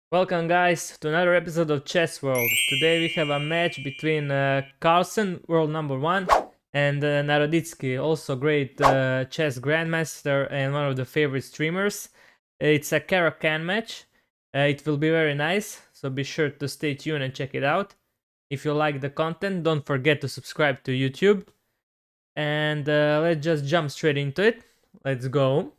Welcome guys to another episode of Chess World. Today we have a match between Carlsen, world number 1, and Naroditsky, also great chess grandmaster and one of the favorite streamers. It's a Caro Kann match. It will be very nice, so be sure to stay tuned and check it out. If you like the content, don't forget to subscribe to YouTube. And let's just jump straight into it. Let's go.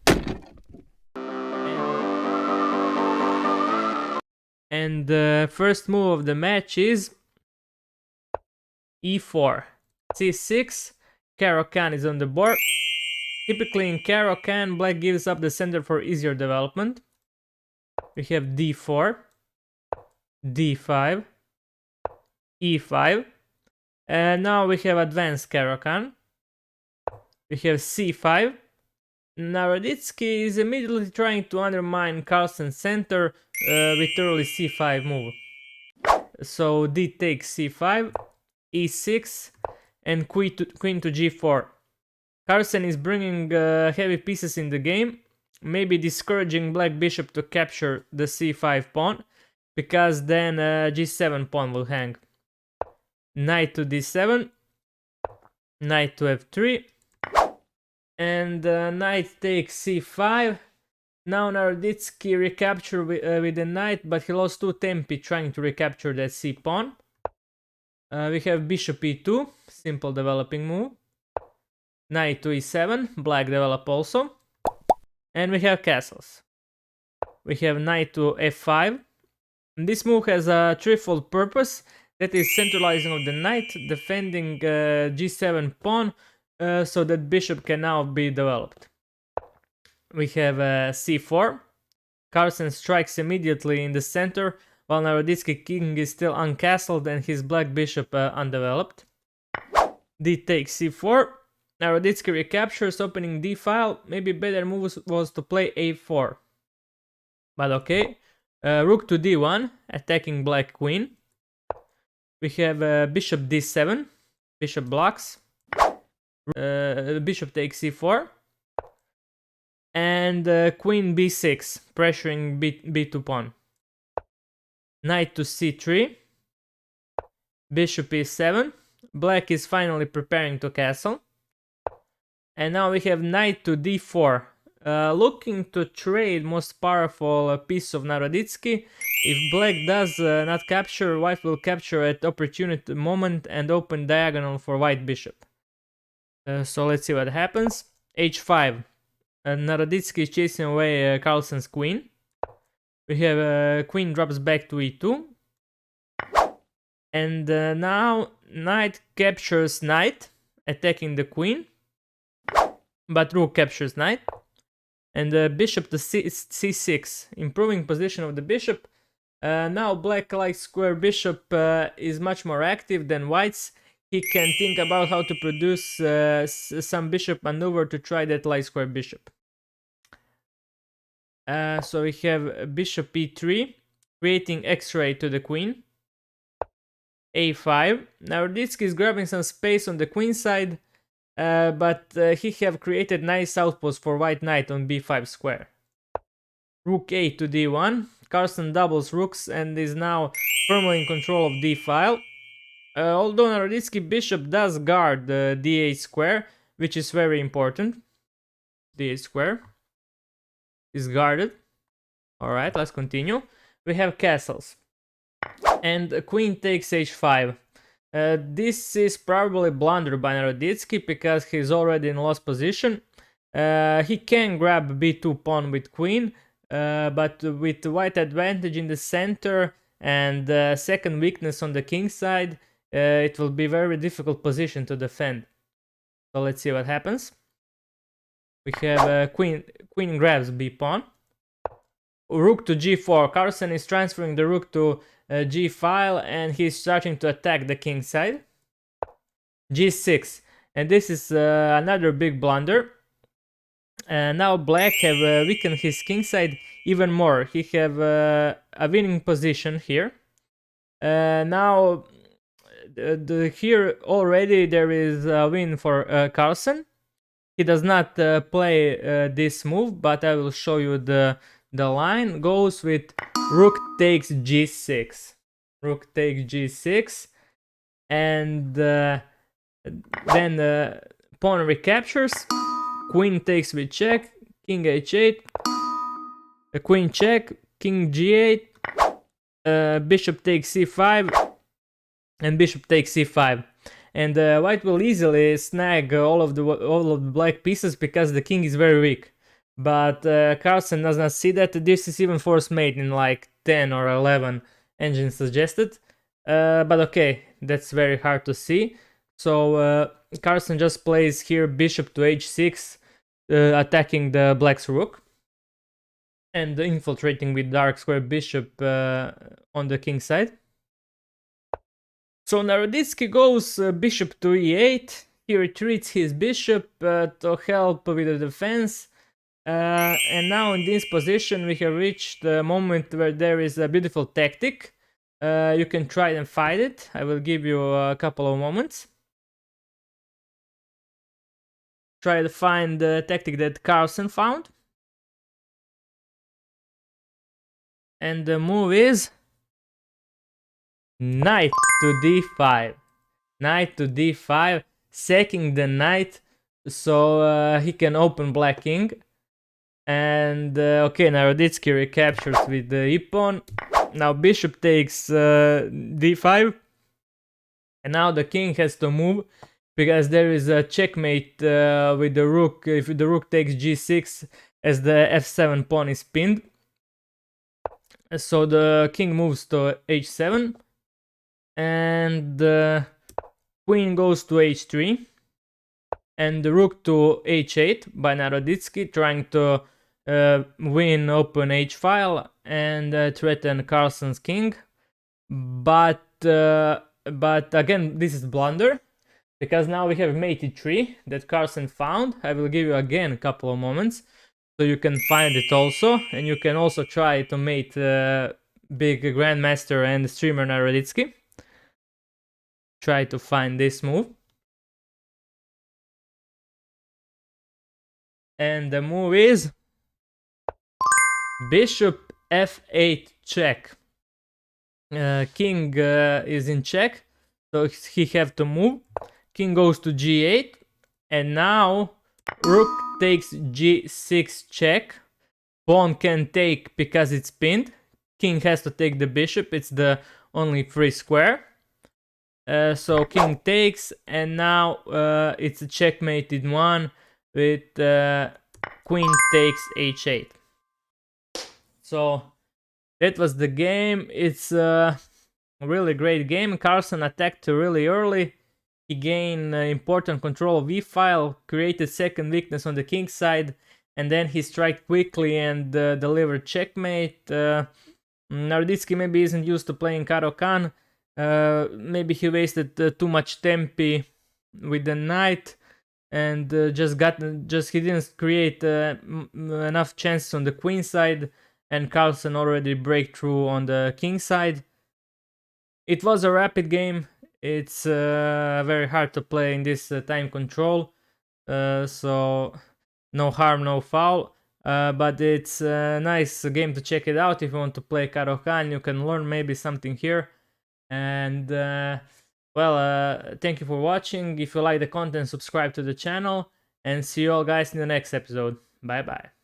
And the first move of the match is e4, c6. Caro Kann is on the board. Typically in Caro Kann, black gives up the center for easier development. We have d4, d5, e5, and now we have advanced Caro Kann. We have c5. Naroditsky is immediately trying to undermine Carlsen's center with early c5 move. So d takes c5, e6, and queen to g4. Carlsen is bringing heavy pieces in the game, maybe discouraging black bishop to capture the c5 pawn, because then g7 pawn will hang. Knight to d7, knight to f3, and knight takes c5. Now Naroditsky recaptured with the knight, but he lost 2 tempi trying to recapture that c pawn. We have bishop e2, simple developing move. Knight to e7, black develop also. And we have castles. We have knight to f5. This move has a threefold purpose, that is centralizing of the knight, defending g7 pawn, so that bishop can now be developed. We have c4. Carlsen strikes immediately in the center, while Naroditsky king is still uncastled and his black bishop undeveloped. D takes c4. Naroditsky recaptures, opening d file. Maybe better move was to play a4. But okay. Rook to d1, attacking black queen. We have bishop d7. Bishop blocks. Bishop takes c4. And queen b6, pressuring b2 pawn. Knight to c3. Bishop e7. Black is finally preparing to castle. And now we have knight to d4. Looking to trade most powerful piece of Naroditsky. If black does not capture, white will capture at opportune moment and open diagonal for white bishop. So let's see what happens. h5. Naroditsky is chasing away Carlsen's queen. We have queen drops back to e2. And now knight captures knight, attacking the queen. But rook captures knight. And bishop to c6, improving position of the bishop. Now black light square bishop is much more active than white's. He can think about how to produce some bishop maneuver to try that light square bishop. So we have bishop e3, creating x-ray to the queen. a5. Naroditsky is grabbing some space on the queen side, but he have created nice outposts for white knight on b5 square. Rook a to d1. Carlsen doubles rooks and is now firmly in control of d file. Although Naroditsky bishop does guard the d8 square, which is very important. d8 square is guarded. Alright, let's continue. We have castles. And queen takes h5. This is probably blunder by Naroditsky because he's already in lost position. He can grab b2 pawn with queen, but with white advantage in the center and second weakness on the king side, it will be very difficult position to defend. So let's see what happens. We have queen grabs b pawn. Rook to g4. Carlsen is transferring the rook to g file and he's starting to attack the king side. g6. And this is another big blunder. Now black have weakened his king side even more. He have a winning position here. Now here already there is a win for Carlsen. He does not play this move, but I will show you the line. Goes with rook takes g6. Rook takes g6, and then pawn recaptures. Queen takes with check, king h8, queen check, king g8, bishop takes c5, and bishop takes c5. And white will easily snag all of the black pieces because the king is very weak. But Carlsen does not see that. This is even force mate in like 10 or 11 engines suggested. But okay, that's very hard to see. So Carlsen just plays here bishop to h6, attacking the black's rook and infiltrating with dark square bishop on the king side. So Naroditsky goes bishop to e8. He retreats his bishop to help with the defense. And now in this position we have reached the moment where there is a beautiful tactic. You can try and fight it. I will give you a couple of moments. Try to find the tactic that Carlsen found. And the move is knight to d5. Knight to d5, sacking the knight so he can open black king. And okay, Naroditsky recaptures with the e-pawn. Now bishop takes d5, and now the king has to move because there is a checkmate with the rook. If the rook takes g6, as the f7 pawn is pinned, so the king moves to h7, and the queen goes to h3, and the rook to h8 by Naroditsky, trying to win open h-file and threaten Carlsen's king. But again, this is blunder, because now we have mate e3 that Carlsen found. I will give you again a couple of moments so you can find it also, and you can also try to mate big grandmaster and streamer Naroditsky. Try to find this move. And the move is bishop f8 check. King is in check, so he have to move. King goes to g8, and now rook takes g6 check. Pawn can take because it's pinned. King has to take the bishop, it's the only free square. So king takes, and now it's a checkmated one with queen takes h8. So that was the game. It's a really great game. Carlsen attacked really early. He gained important control of e-file, created second weakness on the king side, and then he struck quickly and delivered checkmate. Naroditsky maybe isn't used to playing Caro Kann. Maybe he wasted too much tempi with the knight, and he didn't create enough chances on the queen side, and Carlsen already break through on the king side. It was a rapid game. It's very hard to play in this time control, so no harm, no foul. But it's a nice game to check it out. If you want to play Caro Kann, you can learn maybe something here. And thank you for watching. If you like the content, subscribe to the channel, and see you all guys in the next episode. Bye bye.